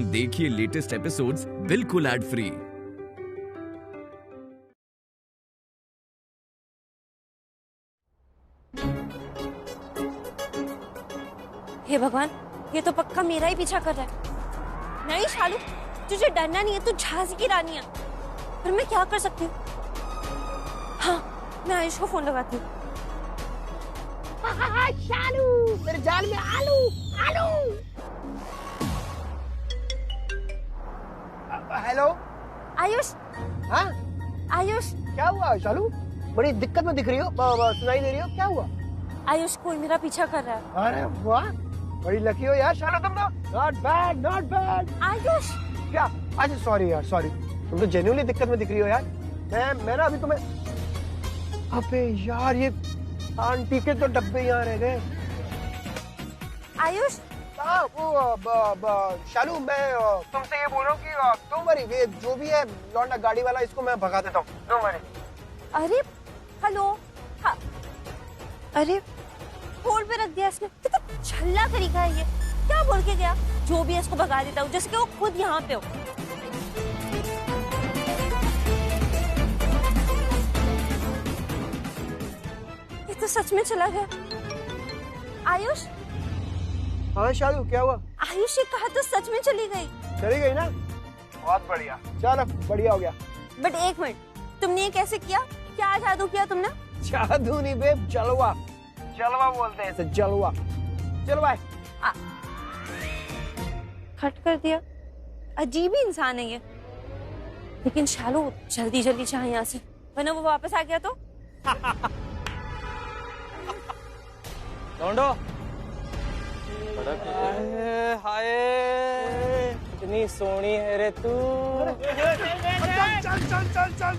देखिए latest episodes बिल्कुल ad free. हे भगवान, ये तो पक्का मेरा ही पीछा कर रहा है। नहीं शालू, तुझे डरना नहीं है, तू झांसी की रानी है। पर मैं क्या कर सकती हूँ? हाँ, मैं आयुष को फोन लगाती हूँ। शालू, मेरे जाल में आलू आलू। हेलो आयुष। हाँ आयुष, क्या हुआ शालू? बड़ी दिक्कत में दिख रही हो, सुनाई दे रही हो, क्या हुआ? आयुष कोई मेरा पीछा कर रहा है। अरे वाह, बड़ी लकी हो यार शालू तुम तो। Not bad not bad. Ayush क्या? अच्छा सॉरी यार सॉरी, तुम तो जेन्युइनली दिक्कत में दिख रही हो यार। मैं ना अभी तुम्हें, अबे यार ये आंटी के तो डब्बे यहाँ रह गए। आयुष, वो शालू, मैं तुमसे ये बोल रहा हूँ कि डोंट वरी, ये जो भी है लौंडा गाड़ी वाला, इसको मैं भगा देता हूँ, डोंट वरी। अरे हेलो। हाँ, अरे फोन पे रख दिया इसने। कितना छल्ला तरीका है ये। क्या बोल के गया? जो भी है इसको भगा देता हूँ, जैसे कि वो खुद यहाँ पे हो। ये तो सच में चला गया। आयुष। हाँ शालू, क्या हुआ? आयुष ये कहा तो सच में चली गई। चली गई ना? बहुत बढ़िया, चलो बढ़िया हो गया। बट एक मिनट, तुमने ये कैसे किया? क्या जादू किया तुमने? जादू नहीं बेब, जलवा। जलवा बोलते हैं इसे, जलवा। जलवा खट कर दिया। अजीब ही इंसान है ये। लेकिन शालू जल्दी जल्दी चाहे यहाँ से, वरना वो वापस आ गया तो। लौंडो, हाय इतनी सोनी है रे तू। चल चल चल चल।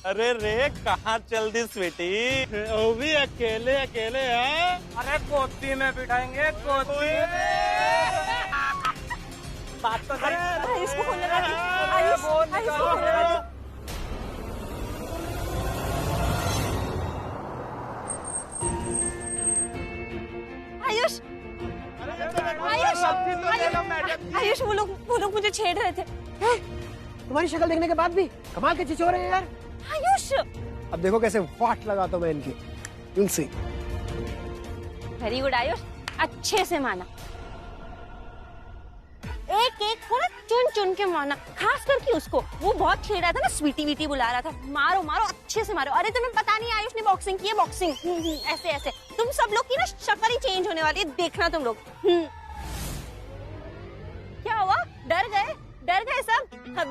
अरे रे, कहाँ चल दी स्वीटी? वो भी अकेले अकेले है। अरे कोठी में बिठाएंगे, कोठी में। बात तो कर। आयुष को फोन लगा दी। आयुष को फोन लगा दी। आयुष, आयुष वो लोग मुझे छेड़ रहे थे। तुम्हारी शक्ल देखने के बाद भी कमाल के चीज हो रहे हैं यार। आयुष, अब देखो कैसे वाट लगाता हूँ मैं इनकी। You'll see। Very good Ayush, अच्छे से माना। एक एक को ना चुन चुन के मारना, खास करके उसको। वो बहुत छेड़ रहा था ना, स्वीटी वीटी बुला रहा था। मारो मारो, अच्छे से मारो। अरे तुम्हें पता नहीं आयुष ने बॉक्सिंग की है, बॉक्सिंग। ऐसे ऐसे तुम सब लोग की ना शक्ल ही चेंज होने वाली है, देखना तुम लोग। क्या हुआ? डर गए? डर गए सब?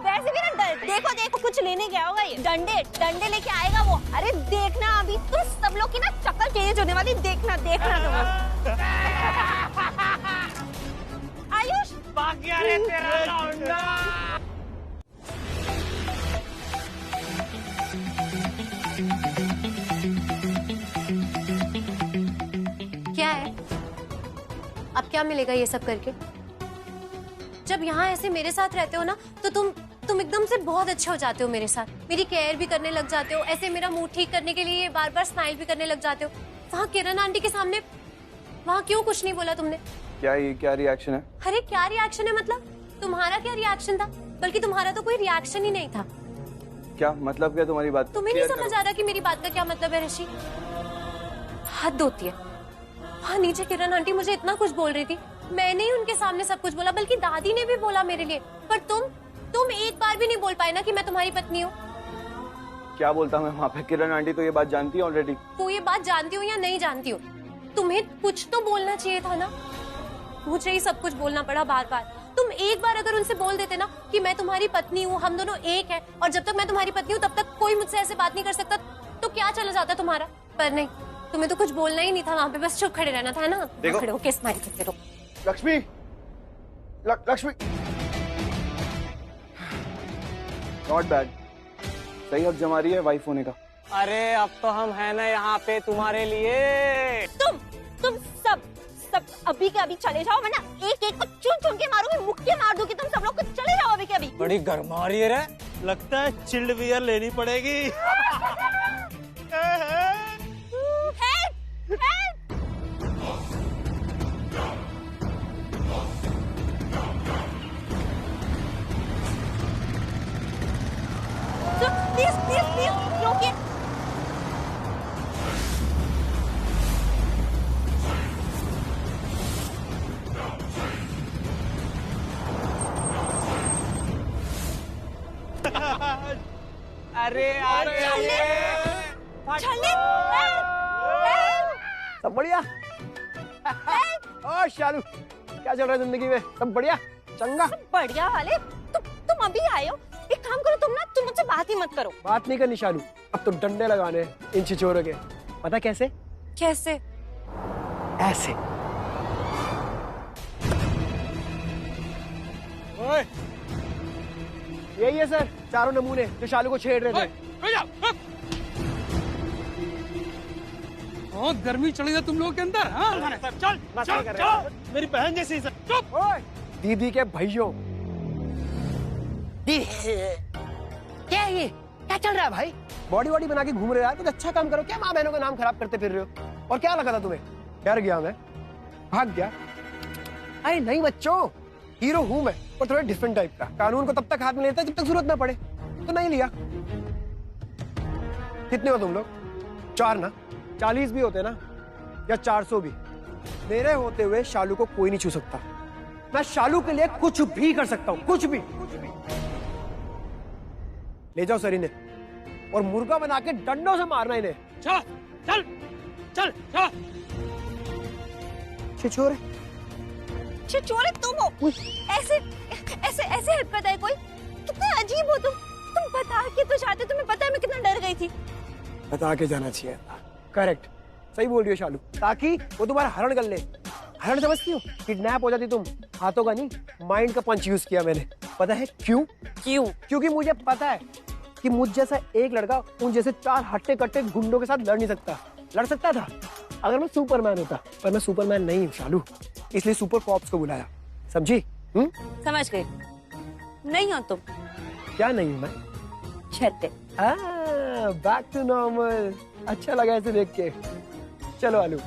वैसे भी ना डर, देखो देखो कुछ लेने गया होगा ये। डंडे डंडे लेके आएगा वो। अरे देखना, अभी तुम सब लोग की ना शक्ल चेंज होने वाली, देखना देखना तुम लोग। आयुष भाग गया रे तेरा लौंडा। क्या है? अब क्या मिलेगा ये सब करके? जब यहाँ ऐसे मेरे साथ रहते हो ना, तो तुम एकदम से बहुत अच्छे हो जाते हो मेरे साथ। मेरी केयर भी करने लग जाते हो, ऐसे मेरा मूड ठीक करने के लिए बार बार स्माइल भी करने लग जाते हो। वहाँ किरण आंटी के सामने वहाँ क्यों कुछ नहीं बोला तुमने? क्या रिएक्शन है? अरे क्या रिएक्शन है मतलब? तुम्हारा क्या रिएक्शन था? बल्कि तुम्हारा तो कोई रिएक्शन ही नहीं था। क्या मतलब? क्या तुम्हारी बात? तुम्हें नहीं समझ आ रहा कि मेरी बात का क्या मतलब है ऋषि? हद होती है। हाँ, नीचे किरण आंटी मुझे इतना कुछ बोल रही थी, मैंने ही उनके सामने सब कुछ बोला, बल्कि दादी ने भी बोला मेरे लिए। पर तुम एक बार भी नहीं बोल पाए ना कि मैं तुम्हारी पत्नी हूँ। क्या बोलता मैं वहाँ पे? किरण आंटी तो ये बात जानती है ऑलरेडी। वो ये बात जानती हूँ या नहीं जानती हूँ, तुम्हें कुछ तो बोलना चाहिए था ना। मुझे ही सब कुछ बोलना पड़ा बार बार। तुम एक बार अगर उनसे बोल देते ना कि मैं तुम्हारी पत्नी हूँ, हम दोनों एक हैं, और जब तक मैं तुम्हारी पत्नी हूँ तब तक कोई मुझसे ऐसे बात नहीं कर सकता, तो क्या चला जाता तुम्हारा। पर नहीं, तुम्हें तो कुछ बोलना ही नहीं था वहाँ पे, बस चुप खड़े रहना था ना। खड़े होके स्माइल करते रहो। लक्ष्मी, लक्ष्मी। नॉट बैड, सही हक जमा रही है वाइफ होने का। अरे अब तो हम है ना यहाँ पे तुम्हारे लिए। तुम सब अभी के अभी चले जाओ, वरना एक एक को चुन चुन के मारूंगी, मुक्के मार दूंगी। तुम सब लोग को चले जाओ अभी के अभी। बड़ी गर्मा रही है रे। लगता है चिल्ड बियर लेनी पड़ेगी। हेल्प! हेल्प! अरे यार छलनी सब बढ़िया? ओ शालू, क्या चल रहा है जिंदगी में? सब बढ़िया? चंगा? बढ़िया वाले तुम अभी आए हो, एक काम करो तुम मुझसे बात ही मत करो। बात नहीं करनी शालू, अब तो डंडे लगाने हैं इन छिछोरों के। पता कैसे? कैसे? ऐसे। ओए, यही है सर, चारों नमूने जो शालू को छेड़ रहे थे। बहुत गर्मी चढ़ी है तुम लोगों के अंदर। हाँ? चल चल चल, मेरी बहन जैसी सर। चुप। ओए, दीदी के भाइयों। क्या है ये? क्या चल रहा है भाई? बॉडी बना के घूम रहे हो यार, कुछ अच्छा काम करो। क्या माँ बहनों का नाम खराब करते फिर रहे हो? और क्या लगा था तुम्हें? डर गया मैं, भाग गया। अरे नहीं बच्चों, हीरो हूं मैं, और थोड़ा डिफरेंट टाइप का। कानून को तब तक हाथ में लेता है जब तक जरूरत ना पड़े, तो नहीं लिया। कितने हो तुम लोग? 4 ना? 40 भी होते ना, या 400 भी, मेरे होते हुए शालू को कोई नहीं छू सकता। मैं शालू के लिए कुछ भी कर सकता हूँ, कुछ भी। ले जाओ सर इन्हें, और मुर्गा बना के डंडों से मारना इन्हें। चल चल चल चल। छिछोरे छिछोरे तुम हो? ऐसे ऐसे ऐसे हरकत है कोई? कितने अजीब हो तुम बता के तो जाते। तुम्हें पता है मैं कितना डर गई थी। बता के जाना चाहिए। करेक्ट, सही बोल रही हो शालू, ताकि वो तुम्हारा हरण कर ले। हरण समझती हो? किडनैप हो जाती तुम। हाथों का नहीं, माइंड का पंच यूज किया मैंने। पता है क्यों? क्योंकि मुझे पता है कि मुझ जैसा एक लड़का उन जैसे 4 हट्टे कट्टे गुंडों के साथ लड़ नहीं सकता। लड़ सकता था अगर मैं सुपरमैन होता, पर मैं सुपरमैन नहीं हूँ शालू, इसलिए सुपर कॉप्स को बुलाया। समझी? समझ गई। नहीं हो तुम। क्या नहीं हूँ मैं? छते। Back to normal. अच्छा लगा ऐसे देख के। चलो आलू।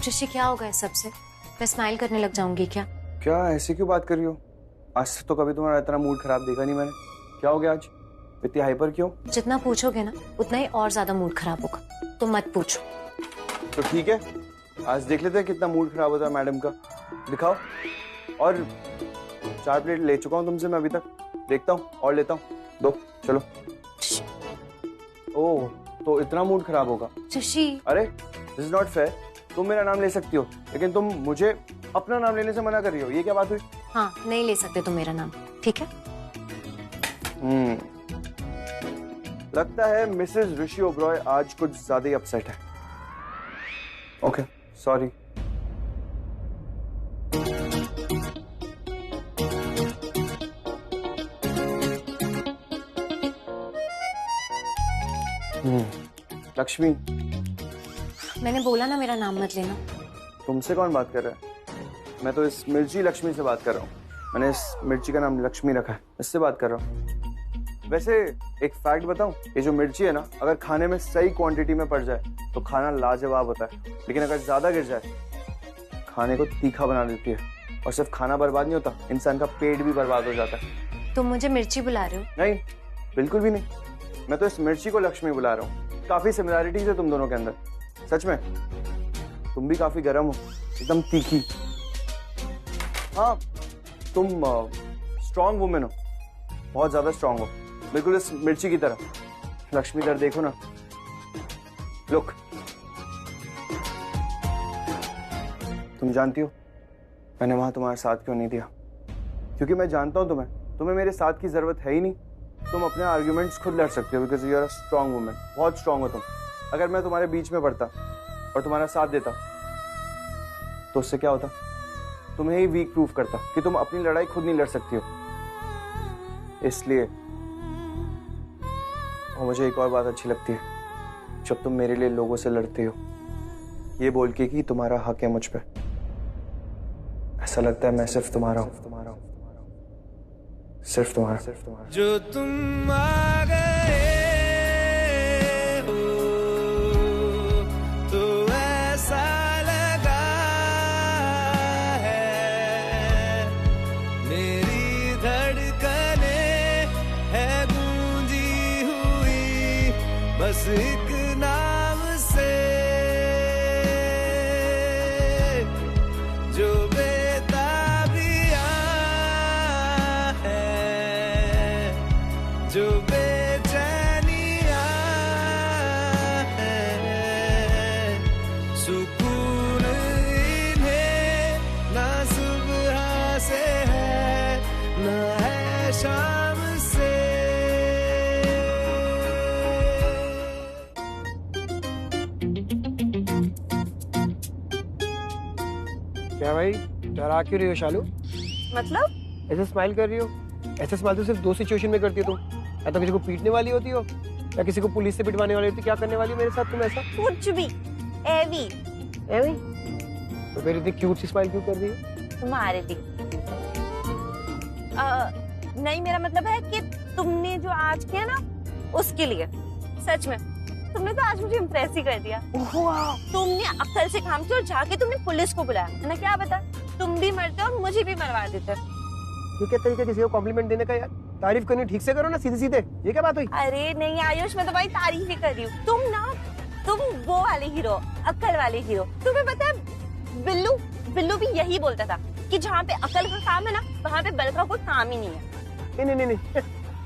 ऋषि, क्या होगा इस सबसे? मैं स्माइल करने लग जाऊंगी क्या? क्या ऐसी क्यों बात कर रही हो? आज तो कभी तुम्हारा इतना मूड खराब देखा नहीं मैंने। क्या हो गया आज? इतनी हाइपर क्यों? जितना पूछोगे ना उतना ही और ज्यादा मूड खराब होगा, तो मत पूछो। तो ठीक है, आज देख लेते हैं कितना मूड खराब होता है मैडम का। दिखाओ। और 4 प्लेट ले चुका हूँ तुमसे मैं अभी तक। देखता हूँ और लेता हूँ। दो, चलो। ओह, तो इतना मूड खराब होगा? ऋषि, अरे दिस इज नॉट फेयर। तुम मेरा नाम ले सकती हो, लेकिन तुम मुझे अपना नाम लेने से मना कर रही हो। ये क्या बात हुई? हाँ, नहीं ले सकते तुम मेरा नाम, ठीक है? लगता है मिसेस ऋषि ओबरॉय आज कुछ ज्यादा ही अपसेट है। Okay, sorry. लक्ष्मी, मैंने बोला ना मेरा नाम मत लेना। तुमसे कौन बात कर रहा है? मैं तो इस मिर्ची लक्ष्मी से बात कर रहा हूँ। मैंने इस मिर्ची का नाम लक्ष्मी रखा है, इससे बात कर रहा हूँ। वैसे एक फैक्ट बताऊं, ये जो मिर्ची है ना, अगर खाने में सही क्वांटिटी में पड़ जाए तो खाना लाजवाब होता है, लेकिन अगर ज्यादा गिर जाए खाने को तीखा बना देती है। और सिर्फ खाना बर्बाद नहीं होता, इंसान का पेट भी बर्बाद हो जाता है। तुम मुझे मिर्ची बुला रहे हो? नहीं, बिल्कुल भी नहीं। मैं तो इस मिर्ची को लक्ष्मी बुला रहा हूँ। काफी सिमिलैरिटीज है तुम दोनों के अंदर, सच में। तुम भी काफी गर्म हो, एकदम तीखी। हाँ, तुम स्ट्रॉन्ग वुमेन हो, बहुत ज्यादा स्ट्रॉन्ग हो, बिल्कुल इस मिर्ची की तरह। लक्ष्मी इधर देखो ना, लुक। तुम जानती हो मैंने वहां तुम्हारा साथ क्यों नहीं दिया? क्योंकि मैं जानता हूं तुम्हें मेरे साथ की जरूरत है ही नहीं। तुम अपने आर्ग्यूमेंट्स खुद लड़ सकते हो, because you are a strong women. बहुत स्ट्रॉन्ग हो तुम। अगर मैं तुम्हारे बीच में पड़ता और तुम्हारा साथ देता तो उससे क्या होता? तुम्हें ही वीक प्रूफ करता कि तुम अपनी लड़ाई खुद नहीं लड़ सकती हो। इसलिए और मुझे एक और बात अच्छी लगती है, जब तुम मेरे लिए लोगों से लड़ते हो ये बोल के कि तुम्हारा हक है मुझ पे। ऐसा लगता है मैं सिर्फ तुम्हारा हूं, सिर्फ तुम्हारा। जो तुम आ गए हो एक नाम से जो बेताबियां है, जो बेचैनियां है, सुकून इन्हें ना सुबह से है ना है शाम से। क्या भाई, डरा क्यों रही हो शालू? मतलब ऐसे स्माइल कर रही हो? ऐसे स्माइल तो सिर्फ दो सिचुएशन में करती हो तुम, या तो किसी को पीटने वाली होती हो या किसी को पुलिस से पिटवाने वाली होती। क्या करने वाली हो मेरे साथ तुम ऐसा? कुछ भी एवी एवी? तो फिर इतनी क्यूट सी स्माइल क्यों कर रही हो? तुम्हारे लिए। नहीं, मेरा मतलब है कि तुमने जो आज किया ना उसके लिए। सच में तुमने तो आज मुझे इम्प्रेस ही कर दिया। तुमने अक्ल से काम किया और जाके तुमने पुलिस को बुलाया, है ना? क्या बता, तुम भी मरते और मुझे भी मरवा देते। ये क्या तरीका किसी को कॉम्प्लीमेंट देने का यार? तारीफ करनी ठीक से करो ना, सीधे सीधे। ये क्या बात हुई? अरे नहीं आयुष, मैं तो भाई तारीफ ही कर रही हूँ। तुम वो वाले हीरो, अक्ल वाले हीरो। तुम्हें पता है बिल्लू भी यही बोलता था कि जहाँ पे अकल का काम है ना वहाँ पे बल का कोई काम ही नहीं है। नहीं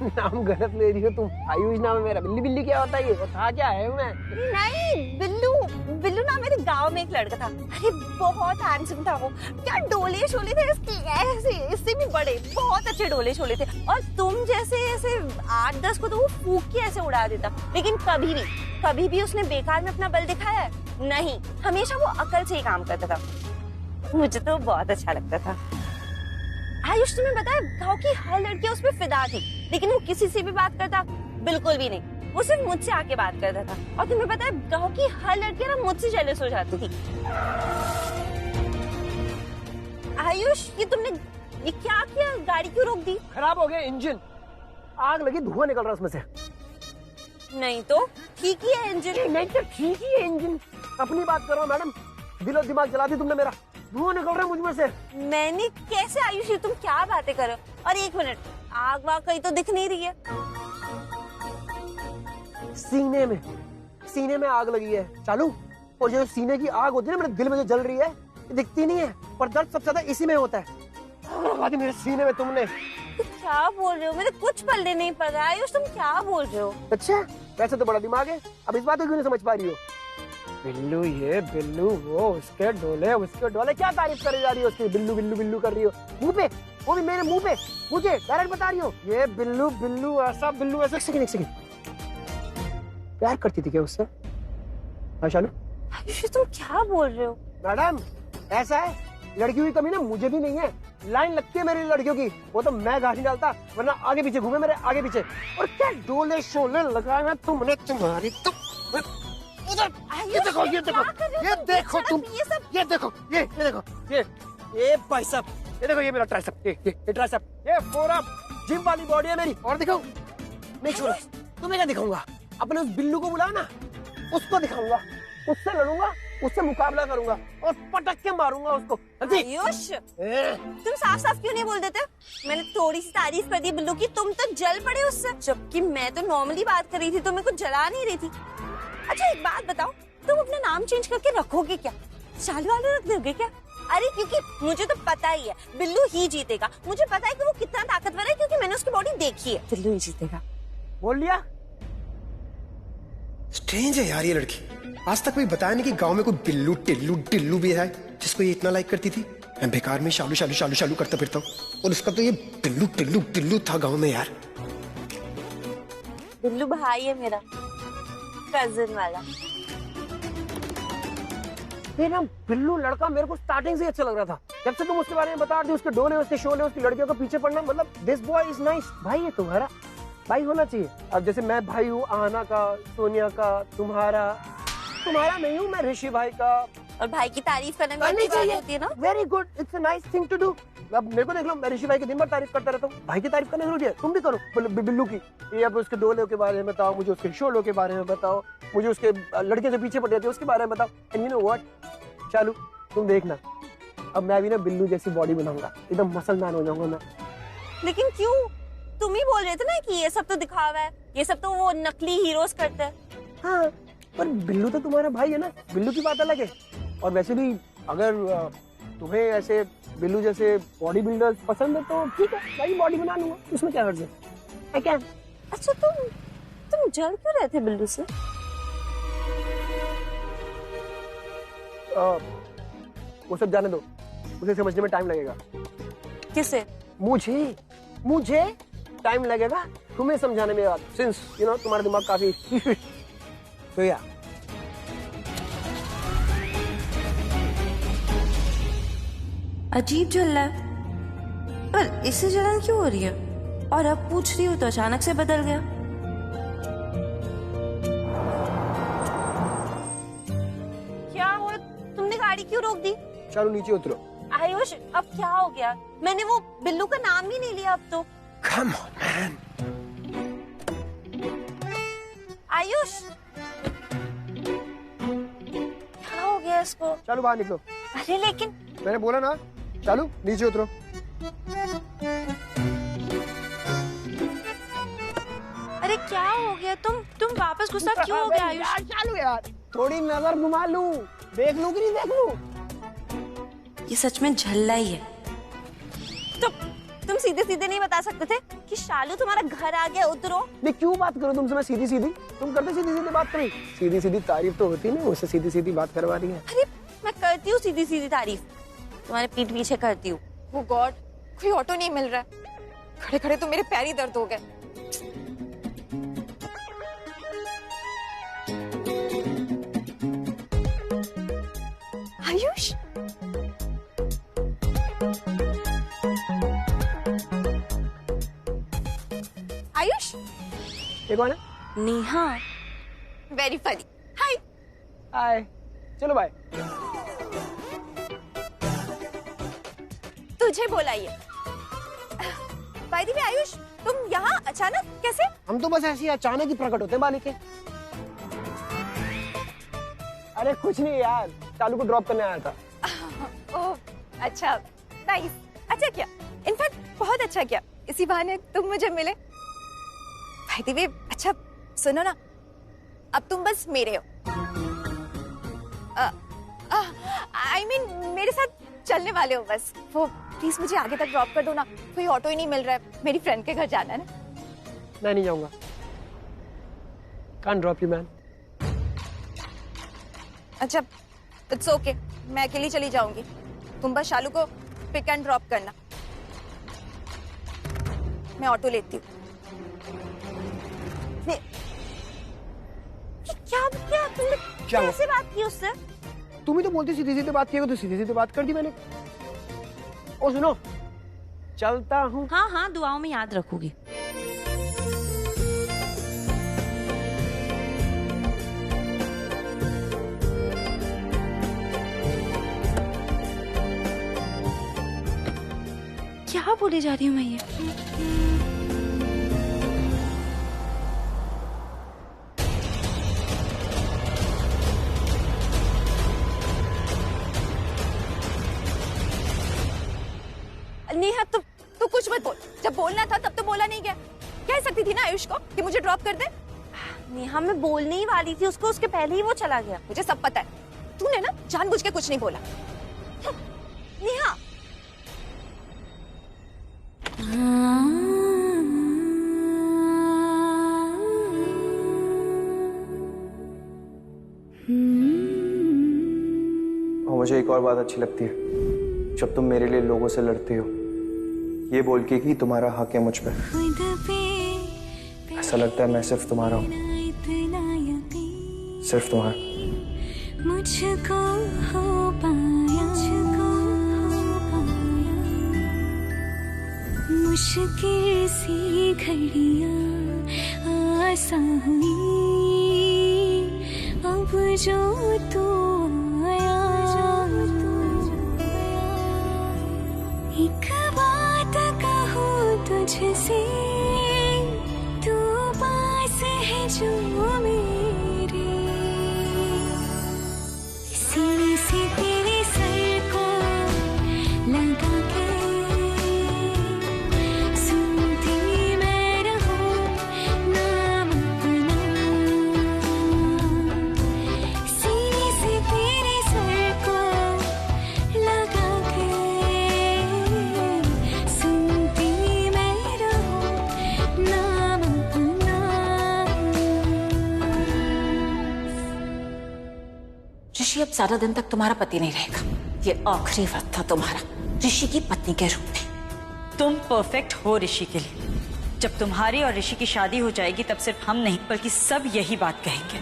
नाम गलत ले रही हो तुम। आयुष नाम है मेरा। बिल्ली क्या होता है ये? था क्या है मैं? नहीं, बिल्लू ना मेरे गांव में एक लड़का था। अरे बहुत हैंडसम था वो। क्या डोले शोले थे इसके, ऐसे इससे भी बड़े, बहुत अच्छे डोले शोले थे। और तुम जैसे ऐसे 8-10 को तो वो फूक के ऐसे उड़ा देता। लेकिन कभी भी उसने बेकार में अपना बल दिखाया है? नहीं, हमेशा वो अकल से ही काम करता था। मुझे तो बहुत अच्छा लगता था। आयुष, तुम्हें पता है गाँव की हर लड़की उस पर फिदा थी, लेकिन वो किसी से भी बात करता बिल्कुल भी नहीं। वो सिर्फ मुझसे आके बात करता था। और तुम्हें पता है गाँव की हर लड़की ना मुझसे जेलस हो जाती थी। आयुष, ये क्या किया? गाड़ी क्यों रोक दी? खराब हो गया इंजन, आग लगी, धुआं निकल रहा उसमें से। नहीं तो ठीक ही है इंजन। नहीं तो ठीक ही है इंजन। अपनी बात करो मैडम, दिलो दिमाग जला दी तुमने मेरा। धुआं निकल रहा है मुझ में से। मैंने कैसे? आयुष, तुम क्या बातें करो? और एक मिनट, आग वाग कहीं तो दिख नहीं रही है। सीने में आग लगी है चालू। और जो सीने की आग होती है ना मेरे दिल में जो जल रही है, ये दिखती नहीं है, पर दर्द सबसे ज्यादा इसी में होता है। मेरे सीने में तुमने। क्या बोल रहे हो? मेरे कुछ पल्ले नहीं पड़ रहा। आयुष, तुम क्या बोल रहे हो? अच्छा, वैसे तो बड़ा दिमाग है, अब इस बात को क्यों नहीं समझ पा रही हो? बिल्लू ये, बिल्लू वो, उसके डोले, क्या तारीफ करे जा रही हो उसकी? बिल्लू कर रही हो मुंह पे, वो भी मेरे मुंह पे, मुझे डायरेक्ट बता रही हो ये बिल्लू ऐसा, बिल्लू ऐसा। एक सेकंड, प्यार करती थी क्या उससे? हाँ शालू? आयुष, तुम क्या बोल रहे हो? मैडम ऐसा है, लड़कियों की कमी ना मुझे भी नहीं है। लाइन लगती है मेरी लड़कियों की, वो तो मैं घास नहीं डालता, वरना आगे पीछे घूमे मेरे आगे पीछे। और क्या डोले शोले लगाए मैं तुमने, तुम्हारी तो उधर। ये देखो तुम, ये भाई साहब, ये देखो, ये मेरा ट्राइसेप, ये ट्राइसेप, ये फोरअप, जिम वाली बॉडी है मेरी। और दिखाऊं? नहीं छोड़ो, तुम्हें क्या दिखाऊंगा? अपने उस बिल्लू को बुला ना, उसको दिखाऊंगा, उससे लड़ूंगा, उससे मुकाबला करूंगा और पटक के मारूंगा उसको। आयुष, तुम साफ क्यों नहीं बोल देते? मैंने थोड़ी सी तारीफ कर दी बिल्लू की, तुम तो जल पड़े उससे, जबकि मैं तो नॉर्मली बात कर रही थी, तो मेरे को जला नहीं रही थी। अच्छा एक बात बताओ, तुम अपना नाम चेंज करके रखोगे क्या? शालू वालू रख दोगे क्या? अरे क्योंकि मुझे तो पता ही है बिल्लू ही जीतेगा। मुझे पता है कि वो कितना ताकतवर है, क्योंकि मैंने उसकी बॉडी देखी है। बिल्लू ही जीतेगा। बोल लिया? स्ट्रेंज है यार ये लड़की। आज तक कोई बताया नहीं कि गांव में कोई बिल्लू टिल्लू भी है जिसको ये इतना लाइक करती थी। मैं बेकार में शालू करता फिरता हूँ, और उसका तो ये बिल्लू था गांव में यार। बिल्लू भाई है मेरा, कजिन वाला। मेरा बिल्लू लड़का मेरे को स्टार्टिंग से अच्छा लग रहा था। जब से तुम उसके बारे में बता रही, उसके डोले, उसके शोले, उसकी लड़कियों के पीछे पड़ना, मतलब दिस बॉय इज नाइस। भाई ये तुम्हारा भाई होना चाहिए। अब जैसे मैं भाई हूँ आना का, सोनिया का, तुम्हारा नहीं हूँ मैं ऋषि भाई का। और भाई की तारीफ करने में अच्छी बात होती है ना। Very good, it's a nice thing to do. अब मेरे को देख लो, मैं ऋषि भाई की दिन भर तारीफ करता रहता हूँ, भाई की तारीफ करने जरूरी है, तुम भी करो बिल्लू की। ये अब उसके डोले के बारे में बताओ, मुझे उसके शोलों के बारे में बताओ, मुझे उसके लड़के के पीछे पड़ जाते उसके बारे में बताओ। एंड यू नो व्हाट चालू, तुम देखना, अब मैं भी ना बिल्लू जैसी बॉडी बनाऊंगा, एकदम मसलदार हो जाऊंगा मैं। लेकिन क्यों? तुम ही बोल रहे थे ना कि ये सब तो दिखावा है, ये सब तो वो नकली हीरोज करते हैं। हाँ, पर बिल्लू तो तुम्हारा भाई है ना, बिल्लू की बात अलग है। और वैसे भी अगर तुम्हें ऐसे बिल्लू जैसे बॉडी बिल्डर्स पसंद है तो ठीक है भाई, बॉडी बना लूंगा, उसमें क्या हर्ज है क्या? अच्छा तुम जल क्यों रहे थे बिल्लू से? वो सब जाने दो, उसे समझने में टाइम लगेगा। किसे? मुझे टाइम लगेगा तुम्हें समझाने में, सिंस यू नो तुम्हारा दिमाग काफी तो या अजीब जल रहा है, पर इससे जलन क्यों हो रही है? और अब पूछ रही हूँ तो अचानक से बदल गया। क्या हुआ? तुमने गाड़ी क्यों रोक दी? चलो नीचे उतरो। आयुष अब क्या हो गया? मैंने वो बिल्लू का नाम ही नहीं लिया अब तो। Come on, man. आयुष क्या हो गया इसको? चलो बाहर निकलो। अरे लेकिन मैंने बोला ना, चलो नीचे उतरो। अरे क्या हो गया? तुम वापस गुस्सा क्यों हो गया आयुष? चालू यार, थोड़ी नजर घुमा लूं, देख लूं कि नहीं देख लूं? ये सच में झल्ला ही है। तुम सीधे सीधे नहीं बता सकते थे कि शालू तुम्हारा घर आ गया, उतरो? मैं क्यों बात करूं तुमसे? मैं सीधी सीधी, तुम करते सीधी सीधी बात करी। सीधी सीधी तारीफ तो होती नहीं, उससे सीधी सीधी बात करवा रही है। अरे मैं करती हूँ सीधी सीधी तारीफ, तुम्हारे पीठ पीछे करती हूँ। वो गॉड, कोई ऑटो नहीं मिल रहा है। खड़े खड़े तो मेरे पैर ही दर्द हो गए। आयुष आयुष, ये कौन है? Neha. Very funny. Hi hi, चलो बाय। तुझे बोला ये। बाय द वे आयुष, तुम यहाँ अचानक कैसे? हम तो बस ऐसे ही अचानक ही प्रकट होते हैं बालिके। अरे कुछ नहीं यार, चालू को ड्रॉप करने आया था। ओह अच्छा, नाइस। अच्छा किया, इनफैक्ट बहुत अच्छा किया, इसी बहाने तुम मुझे मिले। बाय द वे, अच्छा सुनो ना, अब तुम बस मेरे हो। I mean, मेरे साथ चलने वाले हो बस। वो प्लीज मुझे आगे तक ड्रॉप कर दो ना, कोई ऑटो ही नहीं मिल रहा है, मेरी फ्रेंड के घर जाना है ना। मैं नहीं जाऊंगा। Can't drop you, man. अच्छा, इट्स ओके, मैं अकेली चली जाऊंगी। तुम बस शालू को पिक एंड ड्रॉप करना, मैं ऑटो लेती हूँ। क्या तुमने कैसे बात की उससे? तुम ही तो बोलती सीधी सीधी बात किएगा, तो सीधी सीधी बात कर दी मैंने। ओ सुनो, चलता हूँ। हाँ हाँ, दुआओं में याद रखूंगी। क्या बोली जा रही हूँ मैं ये? नेहा तू कुछ मत बोल। जब बोलना था तब तो बोला नहीं गया। कह सकती थी ना आयुष को कि मुझे ड्रॉप कर दे। नेहा मैं बोलने ही वाली थी उसको, उसके पहले ही वो चला गया। मुझे सब पता है, तूने ना जानबूझ के कुछ नहीं बोला। नेहा और मुझे एक और बात अच्छी लगती है, जब तुम मेरे लिए लोगों से लड़ती हो ये बोल के कि तुम्हारा हक है मुझ पे। ऐसा लगता है मैं सिर्फ तुम्हारा हूँ, सिर्फ तुम्हारा। मुझको हो पाया, मुश्किल सी घड़ियां आसान हुई, अब जो तू आया। एक बात कहूँ तुझसे, तू पास है जो मेरे, सीने से तेरे सर को लगा के सुनती मैं रहूं नाम अपना। ज्यादा दिन तक तुम्हारा पति नहीं रहेगा। ये आखिरी वक्त था तुम्हारा ऋषि की पत्नी के रूप में। तुम परफेक्ट हो ऋषि के लिए। जब तुम्हारी और ऋषि की शादी हो जाएगी तब सिर्फ हम नहीं बल्कि सब यही बात कहेंगे।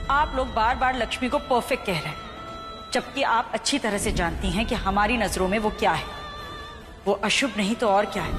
आप लोग बार बार लक्ष्मी को परफेक्ट कह रहे हैं, जबकि आप अच्छी तरह से जानती हैं कि हमारी नजरों में वो क्या है। वो अशुभ नहीं तो और क्या है।